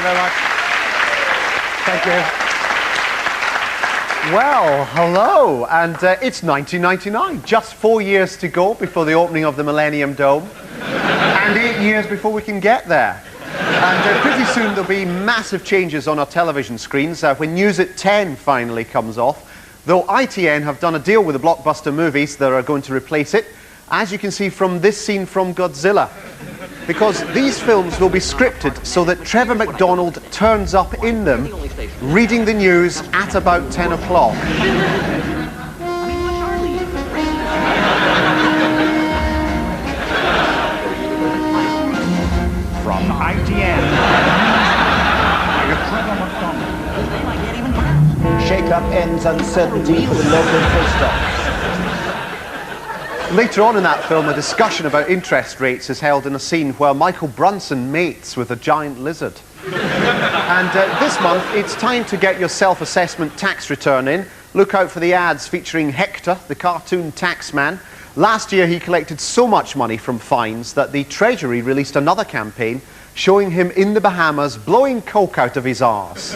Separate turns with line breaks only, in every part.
you very much. Thank you. Well, hello, and it's 1999, just 4 years to go before the opening of the Millennium Dome, and 8 years before we can get there. And pretty soon there'll be massive changes on our television screens when News at 10 finally comes off, though ITN have done a deal with the blockbuster movies that are going to replace it, as you can see from this scene from Godzilla. Because these films will be scripted so that Trevor McDonald turns up in them, reading the news at about 10 o'clock.
From ITN.
Shake-up ends uncertainty for the local post-office.
Later on in that film, a discussion about interest rates is held in a scene where Michael Brunson mates with a giant lizard. And this month, it's time to get your self-assessment tax return in. Look out for the ads featuring Hector, the cartoon taxman. Last year, he collected so much money from fines that the Treasury released another campaign showing him in the Bahamas blowing coke out of his arse.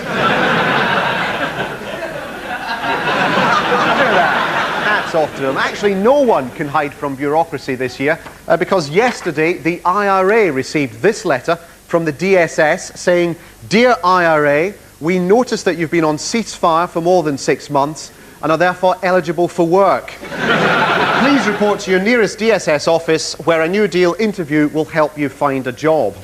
Hats off to him. Actually, no one can hide from bureaucracy this year because yesterday the IRA received this letter from the DSS saying, "Dear IRA, we noticed that you've been on ceasefire for more than 6 months and are therefore eligible for work. Please report to your nearest DSS office where a New Deal interview will help you find a job."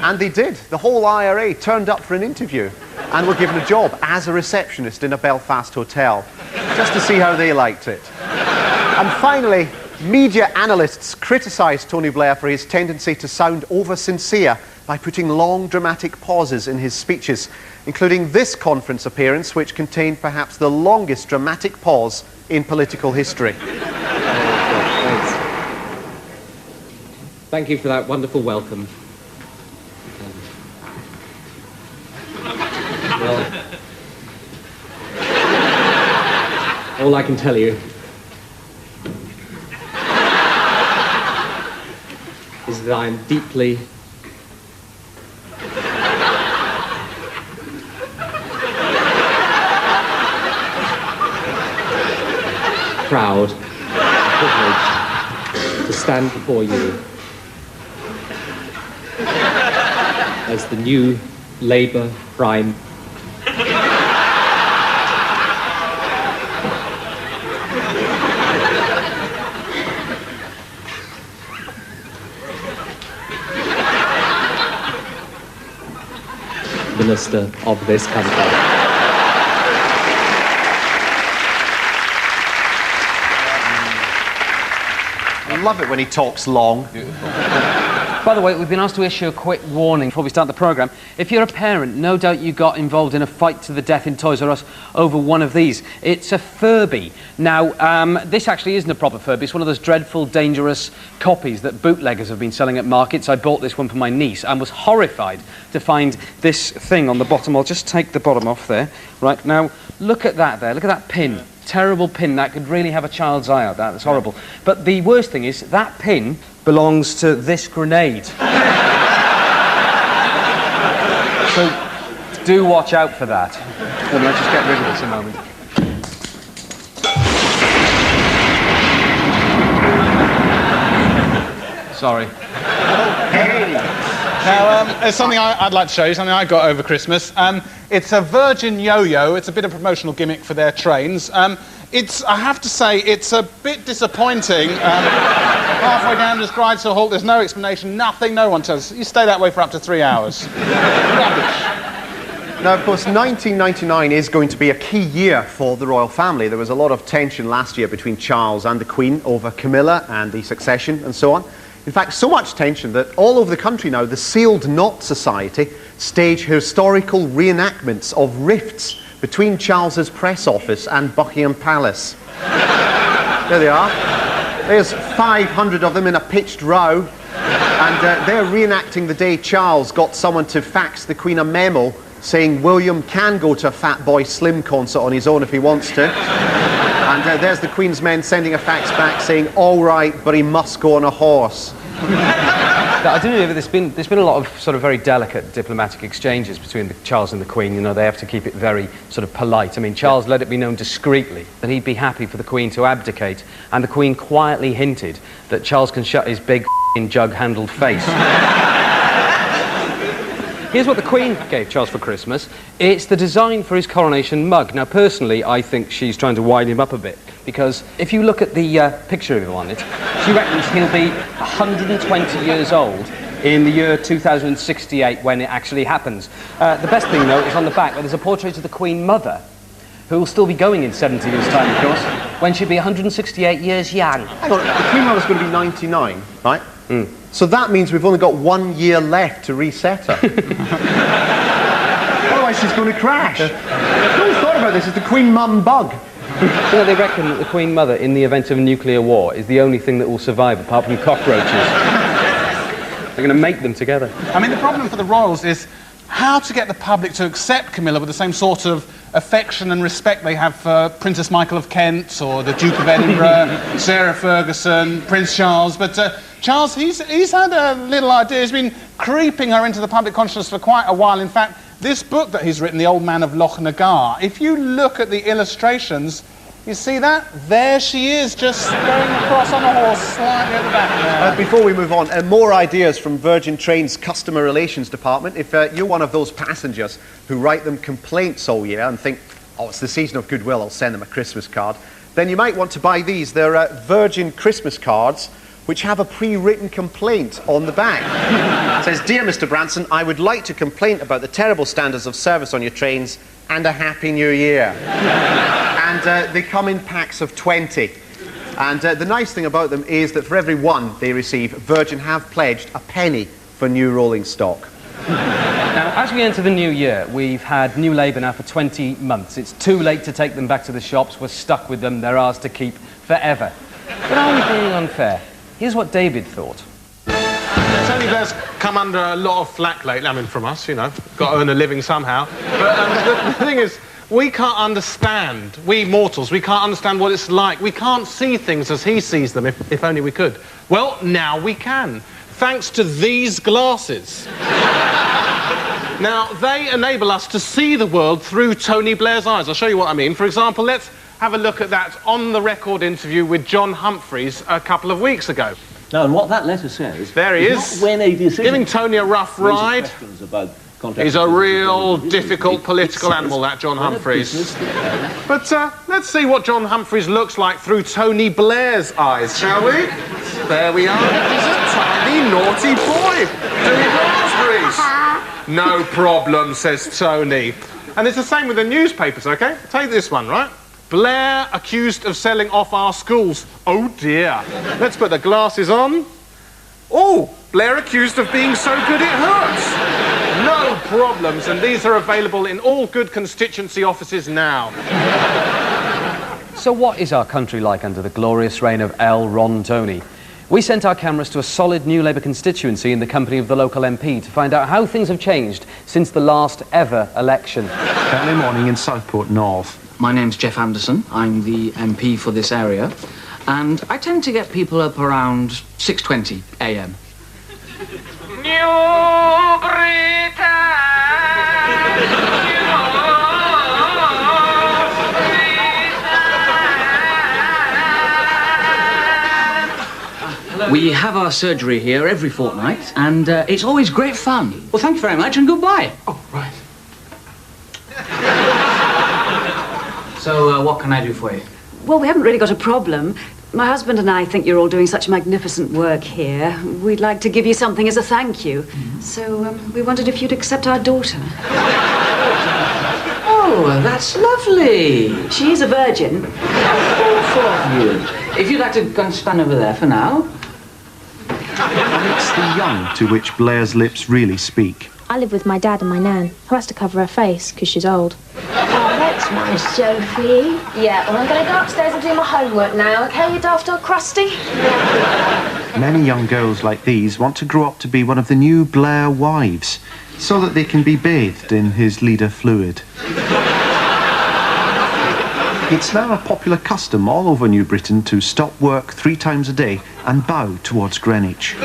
And they did. The whole IRA turned up for an interview and were given a job as a receptionist in a Belfast hotel, just to see how they liked it. And finally, media analysts criticised Tony Blair for his tendency to sound over-sincere by putting long dramatic pauses in his speeches, including this conference appearance, which contained perhaps the longest dramatic pause in political history.
Thanks. Thank you for that wonderful welcome. Well, all I can tell you is that I am deeply proud and privileged to stand before you as the new Labour Prime Minister of this country.
I love it when he talks long.
By the way, we've been asked to issue a quick warning before we start the programme. If you're a parent, no doubt you got involved in a fight to the death in Toys R Us over one of these. It's a Furby. Now, this actually isn't a proper Furby. It's one of those dreadful, dangerous copies that bootleggers have been selling at markets. I bought this one for my niece and was horrified to find this thing on the bottom. I'll just take the bottom off there. Right, now, look at that there. Look at that pin. Terrible pin. That could really have a child's eye out. That's horrible. But the worst thing is, that pin belongs to this grenade. So do watch out for that. Well, let's just get rid of this a moment. Sorry.
Now, there's something I'd like to show you, something I got over Christmas. It's a Virgin yo-yo. It's a bit of a promotional gimmick for their trains. I have to say, it's a bit disappointing. Halfway down, just grind to a halt. There's no explanation, nothing, no one tells us. You stay that way for up to 3 hours. Rubbish.
Now, of course, 1999 is going to be a key year for the royal family. There was a lot of tension last year between Charles and the Queen over Camilla and the succession and so on. In fact, so much tension that all over the country now, the Sealed Knot Society stage historical reenactments of rifts between Charles's press office and Buckingham Palace. There they are. There's 500 of them in a pitched row, and they're reenacting the day Charles got someone to fax the Queen a memo saying William can go to a Fatboy Slim concert on his own if he wants to. And there's the Queen's men sending a fax back saying, all right, but he must go on a horse.
I don't know, there's been a lot of sort of very delicate diplomatic exchanges between Charles and the Queen. You know, they have to keep it very sort of polite. I mean, Charles let it be known discreetly that he'd be happy for the Queen to abdicate, and the Queen quietly hinted that Charles can shut his big jug-handled face. Here's what the Queen gave Charles for Christmas. It's the design for his coronation mug. Now, personally, I think she's trying to widen him up a bit, because if you look at the picture of him on it, she reckons he'll be 120 years old in the year 2068 when it actually happens. The best thing, though, is on the back, where there's a portrait of the Queen Mother, who will still be going in 70 years' time, of course, when she'll be 168 years young.
Hang on, the Queen Mother's going to be 99, right? So that means we've only got 1 year left to reset her. Otherwise she's going to crash. No one's thought about this. It's the Queen Mum bug.
You know, they reckon that the Queen Mother, in the event of a nuclear war, is the only thing that will survive apart from cockroaches. They're going to make them together.
I mean, the problem for the royals is how to get the public to accept Camilla with the same sort of affection and respect they have for Princess Michael of Kent or the Duke of Edinburgh, Sarah Ferguson, Prince Charles. But Charles, he's had a little idea. He's been creeping her into the public consciousness for quite a while. In fact, this book that he's written, The Old Man of Loch Nagar, if you look at the illustrations, you see that? There she is, just going across on a horse, slightly at the back there.
Before we move on, more ideas from Virgin Trains' Customer Relations Department. If you're one of those passengers who write them complaints all year and think, oh, it's the season of goodwill, I'll send them a Christmas card, then you might want to buy these. They're Virgin Christmas cards, which have a pre-written complaint on the back. It says, "Dear Mr. Branson, I would like to complain about the terrible standards of service on your trains and a Happy New Year." And they come in packs of 20. And the nice thing about them is that for every one they receive, Virgin have pledged a penny for new rolling stock.
Now, as we enter the new year, we've had New Labour now for 20 months. It's too late to take them back to the shops. We're stuck with them. They're ours to keep forever. But are we being unfair? Here's what David thought.
Tony Blair's come under a lot of flack lately, I mean, from us, you know, got to earn a living somehow. But the thing is, we can't understand, we mortals, we can't understand what it's like. We can't see things as he sees them, if only we could. Well, now we can, thanks to these glasses. Now, they enable us to see the world through Tony Blair's eyes. I'll show you what I mean. For example, let's have a look at that on-the-record interview with John Humphreys a couple of weeks ago.
No, and what that letter says...
There he is,
when a decision
giving Tony a rough ride. He's a real difficult political animal, that John Humphreys. But let's see what John Humphreys looks like through Tony Blair's eyes, shall we? There we are. He's a tiny, naughty boy doing raspberries. No problem, says Tony. And it's the same with the newspapers, OK? Take this one, right? Blair accused of selling off our schools. Oh, dear. Let's put the glasses on. Oh, Blair accused of being so good it hurts. No problems, and these are available in all good constituency offices now.
So what is our country like under the glorious reign of L. Ron Tony? We sent our cameras to a solid New Labour constituency in the company of the local MP to find out how things have changed since the last ever election.
Early morning in Southport North.
My name's Jeff Anderson. I'm the MP for this area, and I tend to get people up around 6:20 a.m.
New
Britain. We have our surgery here every fortnight, and it's always great fun. Well, thank you very much, and goodbye.
Oh, right.
So, what can I do for you?
Well, we haven't really got a problem. My husband and I think you're all doing such magnificent work here. We'd like to give you something as a thank you. So, we wondered if you'd accept our daughter.
Oh, that's lovely.
She is a virgin.
Both of you. If you'd like to go and stand over there for now.
It's the young to which Blair's lips really speak.
I live with my dad and my nan, who has to cover her face because she's old.
Oh, that's nice, Sophie. Yeah, well, I'm going to go upstairs and do my homework now, OK, you daft old crusty?
Many young girls like these want to grow up to be one of the new Blair wives, so that they can be bathed in his leader fluid. It's now a popular custom all over New Britain to stop work 3 times a day and bow towards Greenwich.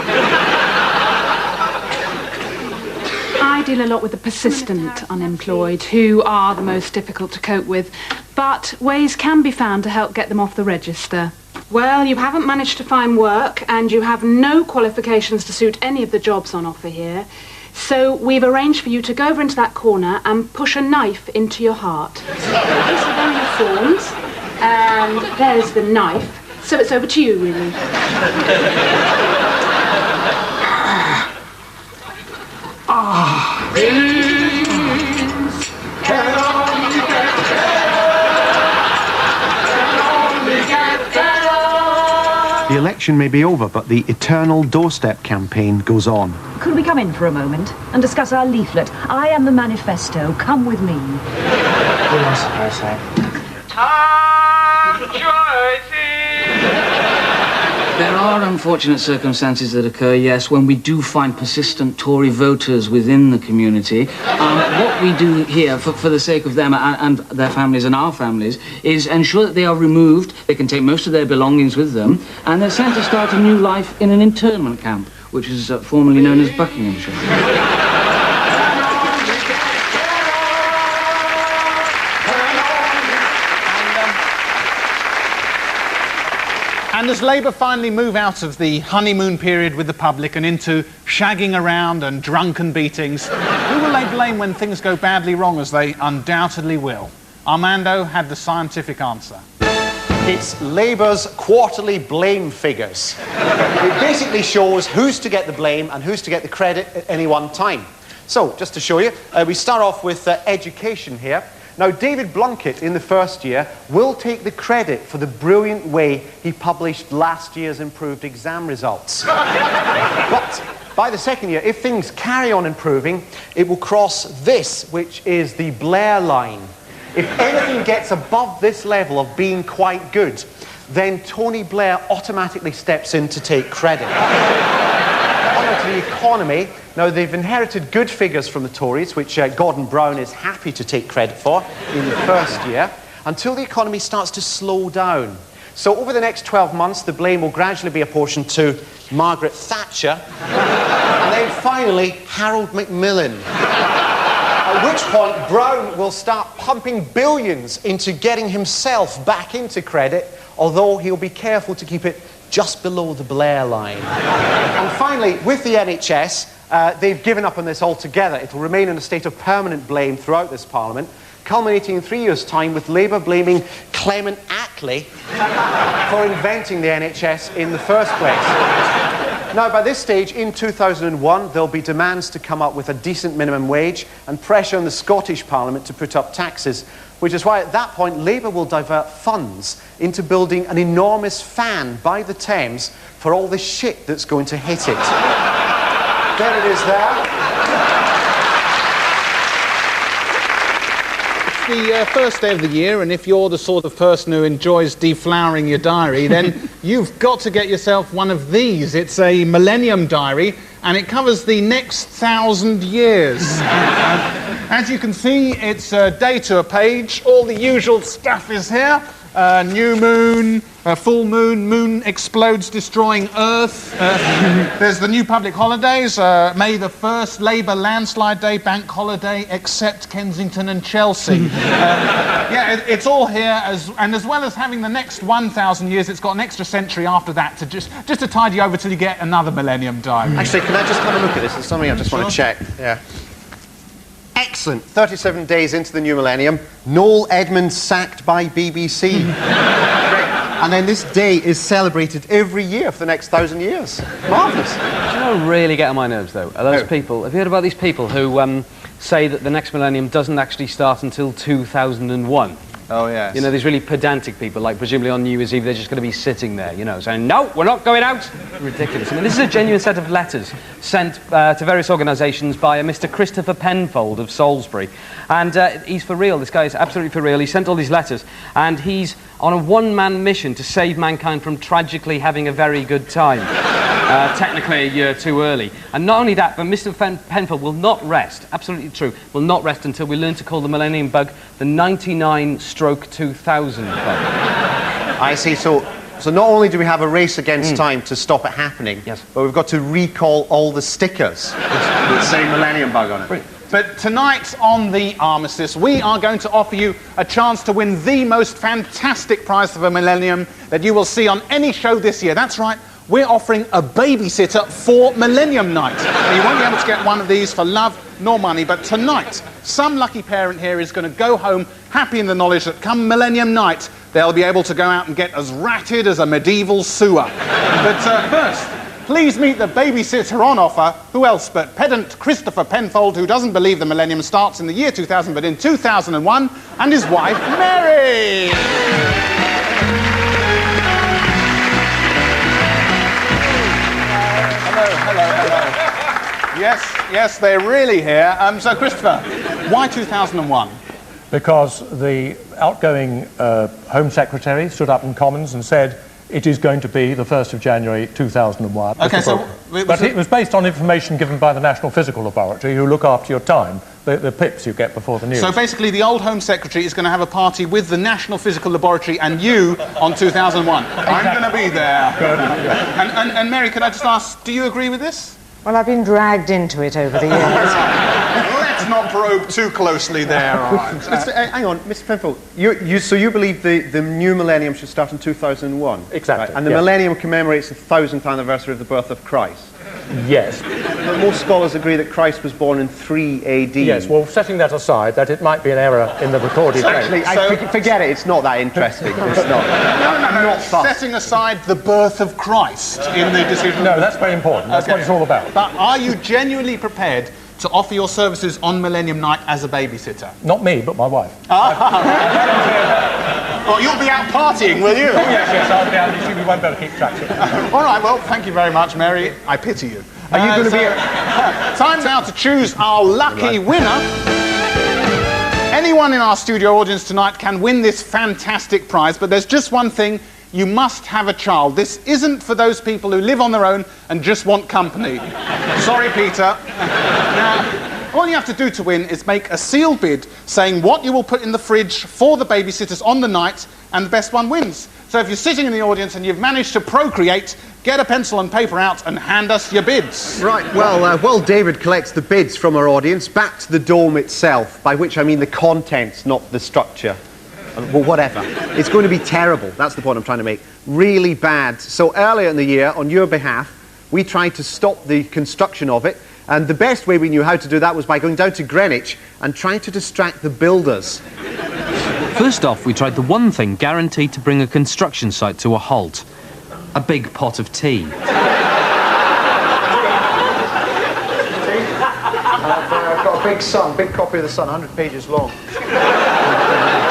deal a lot with the persistent unemployed, who are the most difficult to cope with, but ways can be found to help get them off the register. Well, you haven't managed to find work, and you have no qualifications to suit any of the jobs on offer here, so we've arranged for you to go over into that corner and push a knife into your heart. These are there your forms, and there's the knife, so it's over to you, really.
The election may be over, but the eternal doorstep campaign goes on.
Could we come in for a moment and discuss our leaflet? I am the manifesto. Come with me.
There are unfortunate circumstances that occur, yes, when we do find persistent Tory voters within the community. What we do here, for the sake of them and their families and our families, is ensure that they are removed, they can take most of their belongings with them, and they're sent to start a new life in an internment camp, which is formerly known as Buckinghamshire.
And as Labour finally move out of the honeymoon period with the public and into shagging around and drunken beatings, who will they blame when things go badly wrong, as they undoubtedly will? Armando had the scientific answer.
It's Labour's quarterly blame figures. It basically shows who's to get the blame and who's to get the credit at any one time. So, just to show you, we start off with education here. Now, David Blunkett, in the first year, will take the credit for the brilliant way he published last year's improved exam results. But by the second year, if things carry on improving, it will cross this, which is the Blair line. If anything gets above this level of being quite good, then Tony Blair automatically steps in to take credit. On to the economy. Now, they've inherited good figures from the Tories, which Gordon Brown is happy to take credit for in the first year, until the economy starts to slow down. So over the next 12 months, the blame will gradually be apportioned to Margaret Thatcher, and then finally, Harold Macmillan. At which point, Brown will start pumping billions into getting himself back into credit, although he'll be careful to keep it just below the Blair line. And finally, with the NHS, they've given up on this altogether. It will remain in a state of permanent blame throughout this Parliament, culminating in 3 years' time with Labour blaming Clement Attlee for inventing the NHS in the first place. Now, by this stage, in 2001, there'll be demands to come up with a decent minimum wage and pressure on the Scottish Parliament to put up taxes, which is why at that point Labour will divert funds into building an enormous fan by the Thames for all the shit that's going to hit it. There it is there.
It's the first day of the year, and if you're the sort of person who enjoys deflowering your diary, then you've got to get yourself one of these. It's a Millennium Diary, and it covers the next 1,000 years. As you can see, it's a day to a page. All the usual stuff is here. New moon, full moon, moon explodes destroying Earth. There's the new public holidays, May the 1st, Labour landslide day, bank holiday, except Kensington and Chelsea. Yeah, it's all here, and as well as having the next 1,000 years, it's got an extra century after that to just to tide you over till you get another Millennium Diary.
Actually, can I just have a look at this? It's something I just want to check. Yeah. Excellent. 37 days into the new millennium, Noel Edmonds sacked by BBC. And then this day is celebrated every year for the next 1,000 years. Marvellous.
Do you know what really get on my nerves, though? Are those people... Have you heard about these people who say that the next millennium doesn't actually start until 2001?
Oh, yes.
You know, these really pedantic people, like presumably on New Year's Eve, they're just going to be sitting there, you know, saying, no, we're not going out. Ridiculous. I mean, this is a genuine set of letters sent to various organisations by a Mr. Christopher Penfold of Salisbury. And he's for real. This guy is absolutely for real. He sent all these letters, and he's on a one-man mission to save mankind from tragically having a very good time. Technically a year too early. And not only that, but Mr. Penfold will not rest, absolutely true, will not rest until we learn to call the Millennium Bug the 99/2000 bug.
I see. So not only do we have a race against time to stop it happening, but we've got to recall all the stickers that say Millennium Bug on it.
Brilliant.
But tonight on the Armistice, we are going to offer you a chance to win the most fantastic prize of a millennium that you will see on any show this year. That's right, we're offering a babysitter for Millennium Night. Now, you won't be able to get one of these for love nor money, but tonight, some lucky parent here is going to go home happy in the knowledge that come Millennium Night, they'll be able to go out and get as ratted as a medieval sewer. But first, please meet the babysitter on offer. Who else but pedant Christopher Penfold, who doesn't believe the millennium starts in the year 2000 but in 2001, and his wife Mary. Hello. Yes, they're really here. So Christopher, why 2001?
Because the outgoing Home Secretary stood up in Commons and said it is going to be the 1st of January 2001.
Okay, so...
But it was based on information given by the National Physical Laboratory, who look after your time, the pips you get before the news.
So basically the old Home Secretary is going to have a party with the National Physical Laboratory and you on 2001. I'm going to be there.
Good.
And Mary, can I just ask, do you agree with this?
Well, I've been dragged into it over the years.
Let's not probe too closely there. All right.
Hang on, Mr. Penfold. So you believe the new millennium should start in 2001?
Exactly.
Right? And the millennium commemorates the 1000th anniversary of the birth of Christ?
Yes.
But most scholars agree that Christ was born in 3 AD.
Yes, well, setting that aside, that it might be an error in the recorded
Actually, forget it. It's not that interesting. It's not.
No. Setting aside the birth of Christ in the decision...
No, that's very important. That's what it's all about.
But are you genuinely prepared to offer your services on Millennium Night as a babysitter?
Not me, but my wife.
Well, you'll be out partying, will you?
Oh, yes, I'll be out. You see, we won't be able to keep track of it.
All right, well, thank you very much, Mary. I pity you.
Are you going to be...
Time now to choose our lucky winner. Anyone in our studio audience tonight can win this fantastic prize, but there's just one thing. You must have a child. This isn't for those people who live on their own and just want company. Sorry, Peter. Now, all you have to do to win is make a sealed bid saying what you will put in the fridge for the babysitters on the night, and the best one wins. So if you're sitting in the audience and you've managed to procreate, get a pencil and paper out and hand us your bids.
Right, well, while David collects the bids from our audience, back to the dome itself, by which I mean the contents, not the structure. Well, whatever. It's going to be terrible. That's the point I'm trying to make. Really bad. So earlier in the year, on your behalf, we tried to stop the construction of it, and the best way we knew how to do that was by going down to Greenwich and trying to distract the builders.
First off, we tried the one thing guaranteed to bring a construction site to a halt. A big pot of tea.
I've got a big copy of The Sun, 100 pages long.
A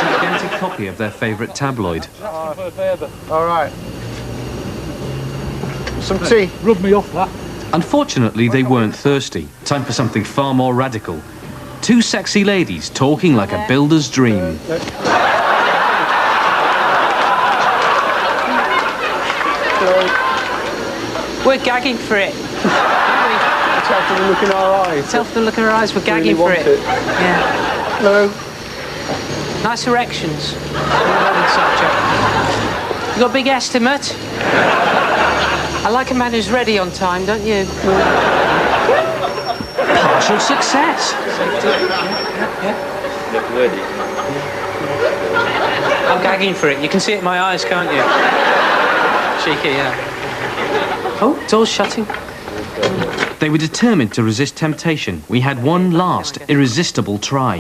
gigantic copy of their favourite tabloid.
All right. Some tea.
Rub me off that.
Unfortunately, they weren't thirsty. Time for something far more radical. Two sexy ladies talking like a builder's dream.
We're gagging for it.
Tell them to look in our eyes.
Tell them to look in our eyes. We're gagging for it. Yeah.
Hello.
Nice erections. You got a big estimate? I like a man who's ready on time, don't you?
Partial success.
Look ready. I'm gagging for it. You can see it in my eyes, can't you? Cheeky, yeah. Oh, door's shutting.
They were determined to resist temptation. We had one last irresistible try.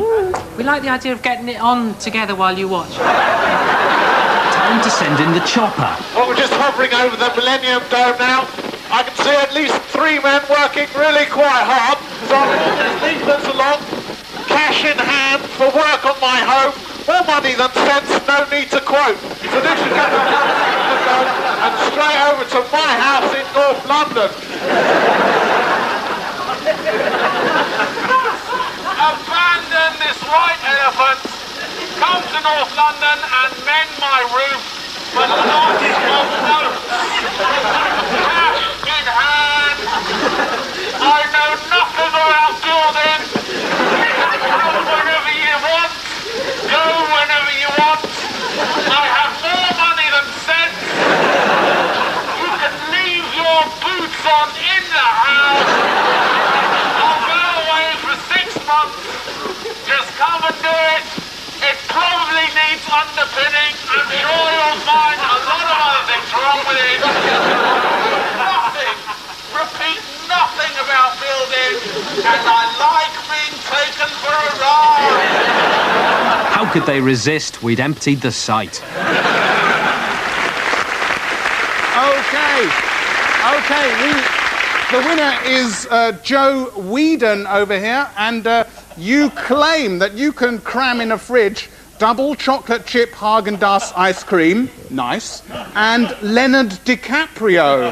We like the idea of getting it on together while you watch.
Time to send in the chopper.
Well, we're just hovering over the Millennium Dome now. I can see at least 3 men working really quite hard. So I'm moving these leaflets along, cash in hand for work on my home. More money than sense, no need to quote. So this is going to go and straight over to my house in North London. Abandon this white elephant. Come to North London and mend my roof, but not of notes. Cash in hand. I know nothing about building. Come whenever you want. Go whenever you want. I have more money than sense. You can leave your boots on in the house. I'll go away for 6 months and I like being taken for a ride.
How could they resist? We'd emptied the site.
Okay, the winner is Joe Whedon over here, and you claim that you can cram in a fridge double chocolate chip Haagen-Dazs ice cream, nice, and Leonard DiCaprio.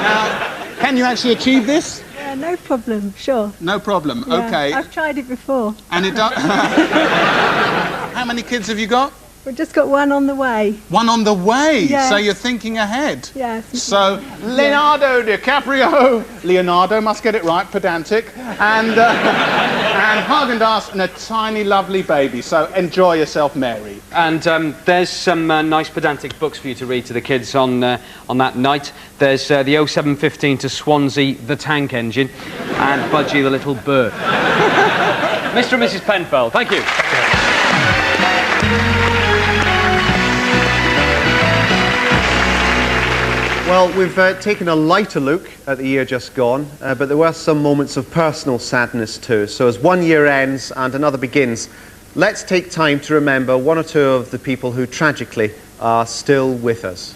Now, can you actually achieve this?
Yeah, no problem, sure.
No problem,
Yeah,
okay.
I've tried it before.
And it does... How many kids have you got?
We've just got one on the way.
One on the way,
Yes.
so you're thinking ahead.
Yes.
So, Leonardo DiCaprio. Leonardo must get it right, pedantic. And Haagen-Dazs and a tiny, lovely baby. So, enjoy yourself, Mary.
And there's some nice pedantic books for you to read to the kids on that night. There's the 0715 to Swansea, the Tank Engine, and Budgie the Little Bird. Mr. and Mrs. Penfold, thank you.
Well, we've taken a lighter look at the year just gone, but there were some moments of personal sadness too. So as one year ends and another begins, let's take time to remember one or two of the people who tragically are still with us.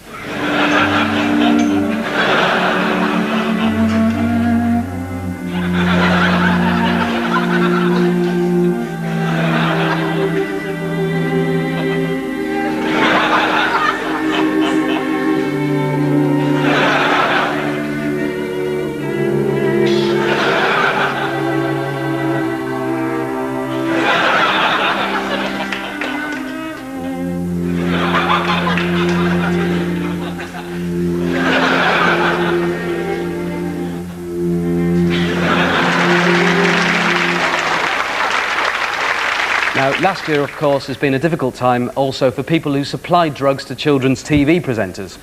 Last year, of course, has been a difficult time also for people who supplied drugs to children's TV presenters.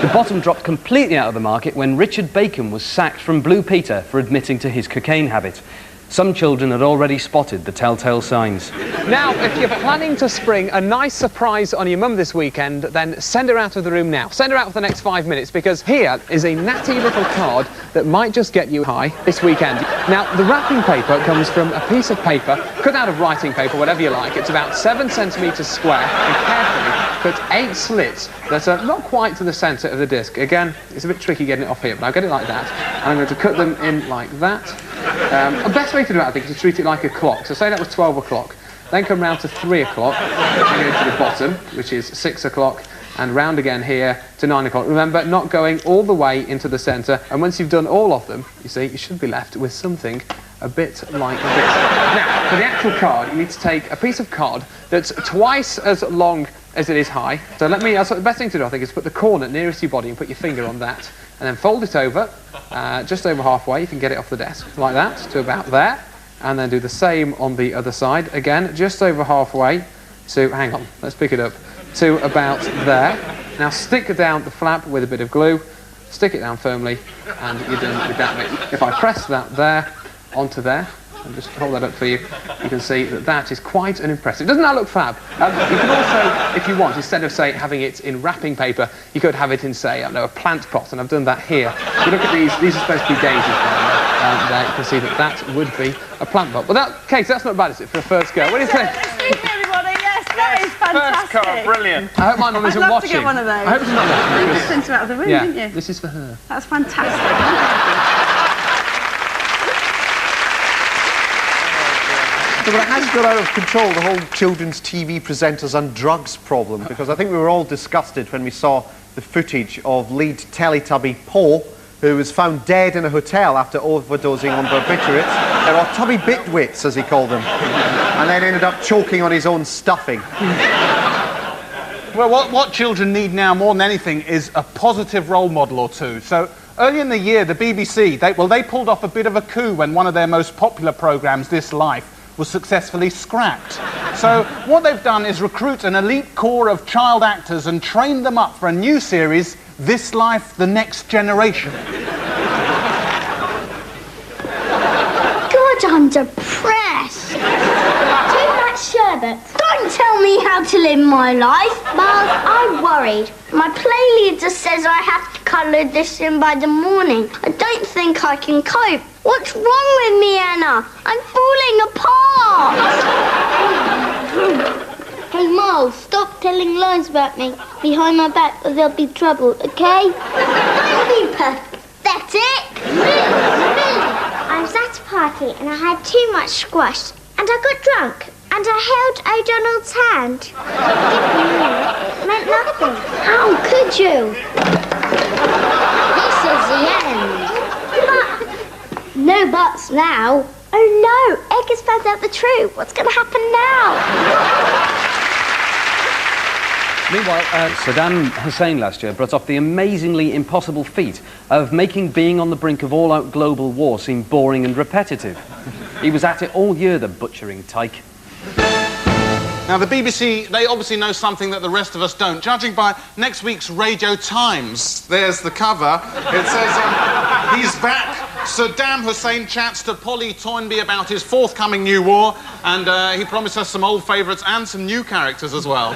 The bottom dropped completely out of the market when Richard Bacon was sacked from Blue Peter for admitting to his cocaine habit. Some children had already spotted the telltale signs.
Now, if you're planning to spring a nice surprise on your mum this weekend, then send her out of the room now. Send her out for the next 5 minutes, because here is a natty little card that might just get you high this weekend. Now, the wrapping paper comes from a piece of paper, cut out of writing paper, whatever you like. It's about 7 centimetres square, and carefully cut 8 slits that are not quite to the centre of the disc. Again, it's a bit tricky getting it off here, but I'll get it like that. And I'm going to cut them in like that. The best way to do it, I think, is to treat it like a clock. So say that was 12 o'clock, then come round to 3 o'clock, and go to the bottom, which is 6 o'clock, and round again here to 9 o'clock. Remember, not going all the way into the centre, and once you've done all of them, you see, you should be left with something a bit like this. Now, for the actual card, you need to take a piece of card that's twice as long as it is high. So the best thing to do, I think, is put the corner nearest your body and put your finger on that, and then fold it over, just over halfway. You can get it off the desk, like that, to about there, and then do the same on the other side. Again, just over halfway, to, hang on, let's pick it up, to about there. Now stick down the flap with a bit of glue, stick it down firmly, and you're done with that bit. If I press that there, onto there, and just hold that up for you, you can see that that is quite an impressive. Doesn't that look fab? You can also, if you want, instead of, say, having it in wrapping paper, you could have it in, say, I don't know, a plant pot, and I've done that here. If you look at these are supposed to be daisies there, you can see that that would be a plant pot. Well, Kate, that's not bad, is it, for a first go? What do you think?
Everybody, yes, that is fantastic.
First car, brilliant.
I hope my mum isn't
I'd love
watching.
to get one of those.
I hope she's not watching.
You just sent her out of the room,
Yeah,
didn't you?
this is for her.
That's fantastic.
But it has got out of control, the whole children's TV presenters and drugs problem, because I think we were all disgusted when we saw the footage of lead Teletubby Paul, who was found dead in a hotel after overdosing on barbiturates, or Tubby Bitwits, as he called them, and then ended up choking on his own stuffing.
Well, what children need now more than anything is a positive role model or two. So early in the year, the BBC, they pulled off a bit of a coup when one of their most popular programmes, This Life, was successfully scrapped. So what they've done is recruit an elite corps of child actors and train them up for a new series, This Life, The Next Generation.
God, I'm depressed. Too much sherbet. Don't tell me how to live my life. Miles, I'm worried. My play leader says I have to colour this in by the morning. I don't think I can cope. What's wrong with me, Anna? I'm falling apart. Hey, Miles, stop telling lies about me behind my back or there'll be trouble, okay? Don't be pathetic. I was at a party and I had too much squash and I got drunk and I held O'Donnell's hand. It meant nothing. How could you? This is the end. But no buts now. Oh no, Egg has found out the truth. What's going to happen now?
Meanwhile, Saddam Hussein last year brought off the amazingly impossible feat of making being on the brink of all-out global war seem boring and repetitive. He was at it all year, the butchering tyke.
Now, the BBC, they obviously know something that the rest of us don't. Judging by next week's Radio Times, there's the cover. It says, he's back. Saddam Hussein chats to Polly Toynbee about his forthcoming new war, and he promised us some old favourites and some new characters as well.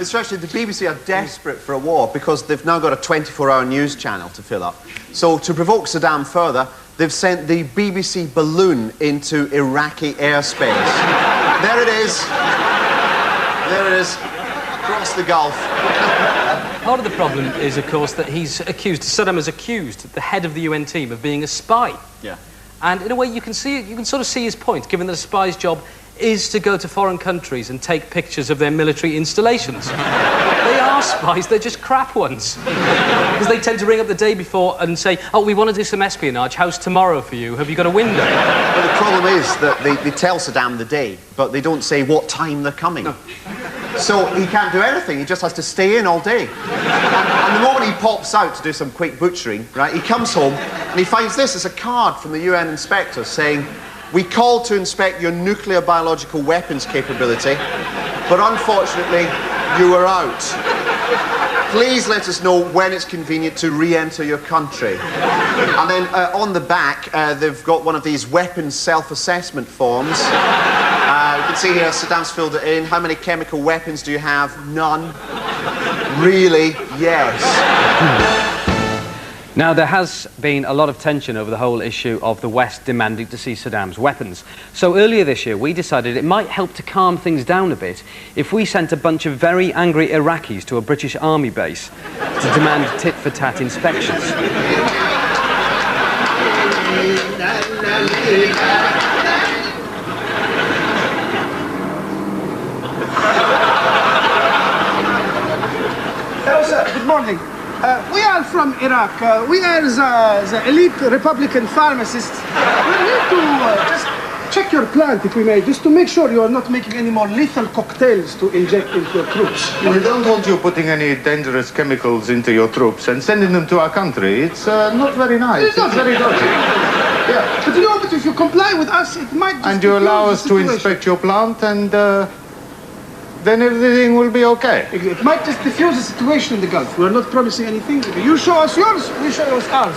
It's actually, the BBC are desperate for a war because they've now got a 24-hour news channel to fill up. So, to provoke Saddam further, they've sent the BBC balloon into Iraqi airspace. There it is. There it is. Across the Gulf.
Part of the problem is, of course, that Saddam has accused the head of the UN team of being a spy.
Yeah.
And in a way, you can sort of see his point, given that a spy's job is to go to foreign countries and take pictures of their military installations. They are spies, they're just crap ones. Because they tend to ring up the day before and say, oh, we want to do some espionage, how's tomorrow for you? Have you got a window?
But the problem is that they tell Saddam the day, but they don't say what time they're coming. No. So he can't do anything, he just has to stay in all day. And the moment he pops out to do some quick butchering, right, he comes home and he finds this. It's a card from the UN inspector saying, we called to inspect your nuclear biological weapons capability, but unfortunately, you were out. Please let us know when it's convenient to re-enter your country. And then on the back, they've got one of these weapons self-assessment forms. You can see here, Saddam's filled it in. How many chemical weapons do you have? None. Really? Yes.
Now, there has been a lot of tension over the whole issue of the West demanding to see Saddam's weapons. So earlier this year, we decided it might help to calm things down a bit if we sent a bunch of very angry Iraqis to a British army base to demand tit-for-tat inspections.
Hello, sir. Good morning. We are from Iraq. We are the elite Republican pharmacists. We need to just check your plant, if we may, just to make sure you are not making any more lethal cocktails to inject into your troops.
We don't want you putting any dangerous chemicals into your troops and sending them to our country. It's not very nice.
It's not very dodgy. Yeah, but you know, but if you comply with us, it might just
and you allow us to inspect your plant and then everything will be okay.
It might just diffuse the situation in the Gulf. We're not promising anything. You show us yours, we show us ours.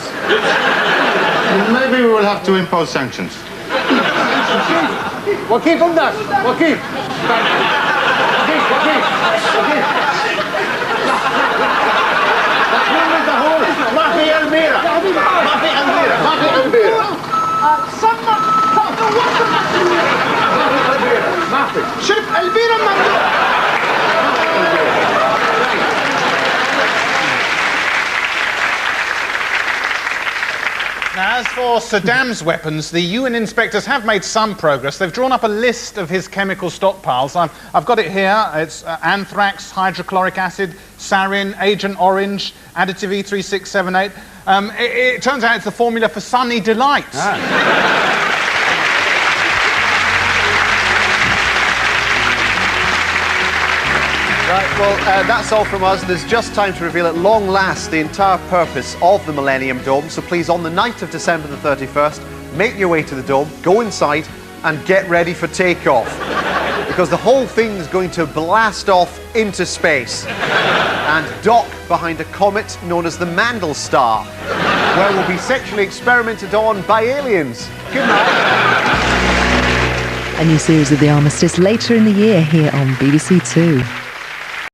Maybe we will have to impose sanctions.
Wakif, Umdas! Wakif! شرب البيرة ممنوع.
Now, as for Saddam's weapons, the UN inspectors have made some progress. They've drawn up a list of his chemical stockpiles. I've got it here. It's anthrax, hydrochloric acid, sarin, Agent Orange, additive E3678. It turns out it's the formula for Sunny Delights.
Right, well, that's all from us. There's just time to reveal at long last the entire purpose of the Millennium Dome. So please, on the night of December the 31st, make your way to the Dome, go inside, and get ready for takeoff. Because the whole thing's going to blast off into space and dock behind a comet known as the Mandel Star, where we'll be sexually experimented on by aliens. Good night.
A new series of The Armistice later in the year here on BBC Two.